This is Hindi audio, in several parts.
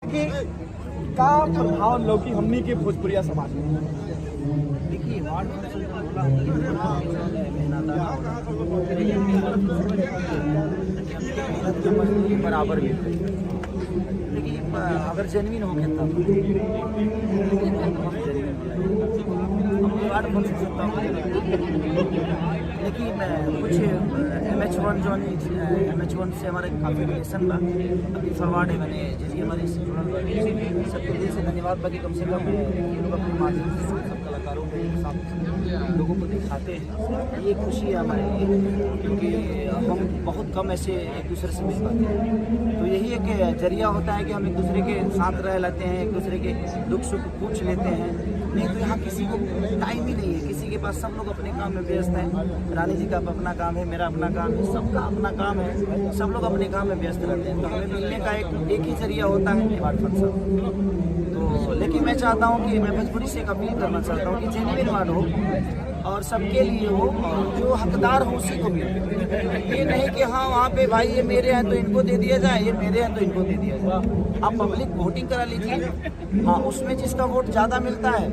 का प्रभाव लौकी हमनी के भोजपुरिया समाज में। देखिए वार्ड काउंसिल का मजदूरी बराबर भी, लेकिन अगर जेन्युइन हो तब वार्ड काउंसिल सकता हूँ। लेकिन कुछ MH1 जो MH1 से हमारे काफ़ी रिलेशन बा, अभी फॉरवर्ड है मैंने जैसे हमारे सबके दिल से धन्यवाद बाकी कम से कम ये लोग अपने माध्यम से सब कलाकारों को एक साथ लोगों को दिखाते हैं। ये खुशी है हमारे लिए, क्योंकि हम बहुत कम ऐसे एक दूसरे से मिल पाते हैं। तो यही एक जरिया होता है कि हम एक दूसरे के साथ रह लेते हैं, एक दूसरे के दुख सुख पूछ लेते हैं। नहीं तो यहाँ किसी को टाइम ही नहीं है, किसी के पास, सब लोग अपने काम में व्यस्त हैं। रानी जी का अपना काम है, मेरा अपना काम है, सबका अपना काम है, सब लोग अपने काम में व्यस्त रहते हैं। तो हमें मिलने का एक ही जरिया होता है वार्ड फंक्शन। तो लेकिन मैं चाहता हूँ कि मैं भोजपुरी से एक अपील करना चाहता हूँ कि जेन्युइन वार्ड हो और सबके लिए हो, और जो हकदार हो उसी को मिले। ये नहीं कि हाँ वहाँ पे भाई ये मेरे हैं तो इनको दे दिया जाए, ये मेरे हैं तो इनको दे दिया जाए। आप पब्लिक वोटिंग करा लीजिए, हाँ उसमें जिसका वोट ज़्यादा मिलता है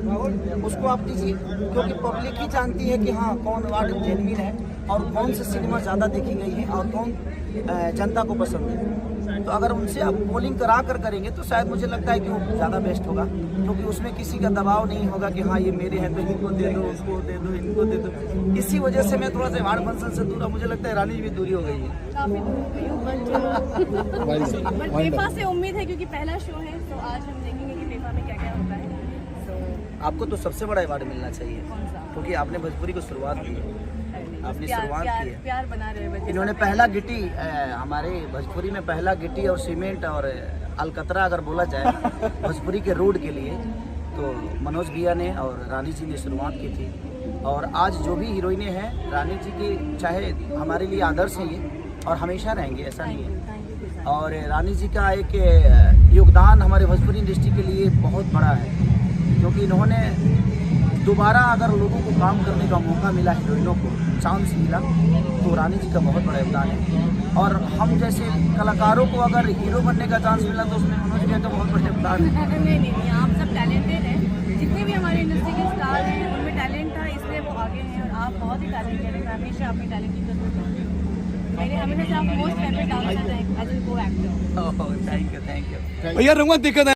उसको आप दीजिए, क्योंकि पब्लिक ही जानती है कि हाँ कौन वार्ड जेन्युइन है और कौन सी सिनेमा ज़्यादा देखी गई है और कौन जनता को पसंद है। तो अगर उनसे आप पोलिंग करा कर करेंगे तो शायद मुझे लगता है कि वो ज़्यादा बेस्ट होगा, क्योंकि उसमें किसी का दबाव नहीं होगा कि हाँ ये मेरे हैं तो इनको दे दो, उसको दे दो, इनको दे दो। इसी वजह से मैं थोड़ा सा वार्ड फंक्शन से दूर, मुझे लगता है रानी भी दूरी हो गई है। काफी दूर हो गई बट फीफा से उम्मीद है, क्योंकि पहला शो है तो आज हम देखेंगे कि फीफा में क्या क्या होता है। आपको तो सबसे बड़ा अवार्ड मिलना चाहिए, क्योंकि आपने भोजपुरी को शुरुआत की है, आपने शुरुआत की है। प्यार बना रहे हैं। इन्होंने पहला गिट्टी, हमारे भोजपुरी में पहला गिट्टी और सीमेंट और अलकतरा अगर बोला जाए भोजपुरी के रोड के लिए, तो मनोज भैया ने और रानी जी ने शुरुआत की थी। और आज जो भी हीरोइनें हैं रानी जी की, चाहे हमारे लिए आदर्श हैं ये और हमेशा रहेंगे, ऐसा नहीं है। और रानी जी का एक योगदान हमारे भोजपुरी इंडस्ट्री के लिए बहुत बड़ा है, क्योंकि इन्होंने दोबारा अगर लोगों को काम करने का मौका मिला, हीरोइनों को चांस मिला, तो रानी जी का बहुत बड़ा योगदान है। और हम जैसे कलाकारों को अगर हीरो बनने का चांस मिला तो उसमें मनोज भैया का बहुत बड़ा योगदान है। नहीं, आप सब टैलेंटेड हैं, जितने भी हमारे इंडस्ट्री के स्टार हैं उनमें टैलेंट था, इसलिए वो आगे हैं। और आप बहुत ही टैलेंटेड हैं, हमेशा अपनी टैलेंट की कदर करते हैं। मेरे हमेशा से आप मोस्ट फेवरेट डांसर हैं एज ए को एक्टर। Thank you. भैया रंगवा दिक्कत है।